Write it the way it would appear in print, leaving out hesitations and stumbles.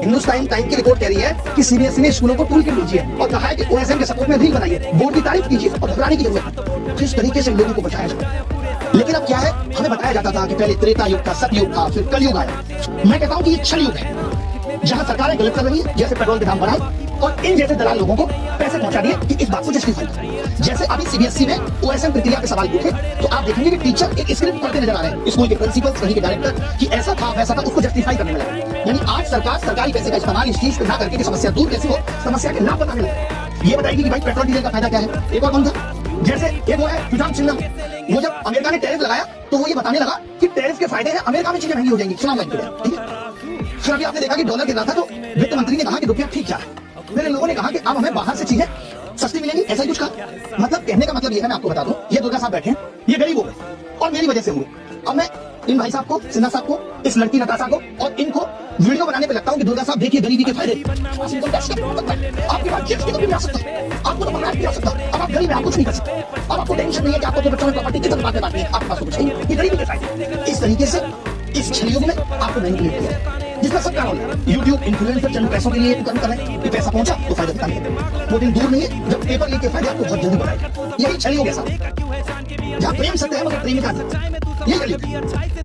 Hindustan time की report कह रही है कि सीबीएसई ने स्कूलों को टूल किट दीजिए और कहा है कि ओएसएम के सपोर्ट में रील बनाइए, बोर्ड की तारीफ कीजिए और घबराने की जरूरत है। जिस तरीके से लोगों को बचाया जाए, लेकिन अब क्या है, हमें बताया जाता था कि पहले त्रेता युग था, सतयुग था, फिर कलयुग आया। मैं कहता हूं कि ये छल युग है, जहां सरकारें गलत कर रही है, जैसे पेट्रोल के दाम बढ़ाए और इन जैसे दलाल लोगों को पैसे पहुंचा दिए कि इस बात को जस्टिफाई करें। जैसे अभी सीबीएसई में ओएसएम प्रक्रिया के सवाल पूछे तो आप देखेंगे कि टीचर एक स्क्रिप्ट पढ़ते नजर आ रहे हैं, स्कूल के प्रिंसिपल, कहीं के डायरेक्टर, कि ऐसा था वैसा था, उसको जस्टिफाई करने लगा। यानी आज सरकार सरकारी पैसे का इस्तेमाल इस चीज को ना करके कि समस्या दूर कैसे हो, समस्या के नाम बताने लगे। ये बताएगी कि भाई पेट्रोल डीजल का फायदा क्या है। एक और कौन था, जैसे एक वो है सुशांत सिन्हा, वो जब अमेरिका ने टैरिफ लगाया तो वो ये बताने लगा कि टैरिफ के फायदे हैं, अमेरिका में चीजें महंगी हो जाएंगी। सुना, ठीक है। फिर अभी आपने देखा कि डॉलर गिर रहा था तो वित्त मंत्री ने कहा कि रुपया ठीक जा रहा है, मेरे लोगों ने कहा कि अब हमें बाहर से चीजें सस्ती मिलेंगी, ऐसा ही कुछ कहा। मतलब कहने का मतलब ये है, मैं आपको बता दूं, ये दुर्गा साहब बैठे हैं, ये गरीब हो गए और मेरी वजह से हुए। अब मैं इन भाई साहब को, सिन्हा साहब को, इस लड़की नताशा को और इनको वीडियो बनाने पे लगता हूं कि दुर्गा साहब देखिए गरीबी के फायदे। आपके पास जीएसटी तो भी आ सकता है, आपको तो पकड़ा भी आ सकता है। अब आप गरीब हैं, आप कुछ नहीं कर सकते। अब आपको टेंशन नहीं है कि आपको तो बच्चों में प्रॉपर्टी कितनी बातें बांटनी है, आपके पास तो कुछ नहीं। ये गरीबी के फायदे। इस तरीके से इस छलयुग में आपको मैनिपुलेट किया, जिसका सबका रोल है। यूट्यूब इन्फ्लुएंसर चंद पैसों के लिए कर रहे हैं कि पैसा पहुंचा तो फायदा दिखाएंगे। वो दिन दूर नहीं है जब पेपर लीक के फायदे आपको बहुत जल्दी बताएंगे। यही छलयुग है साहब, जहाँ प्रेम सत्य है मगर प्रेमिका नहीं। यही छलयुग है।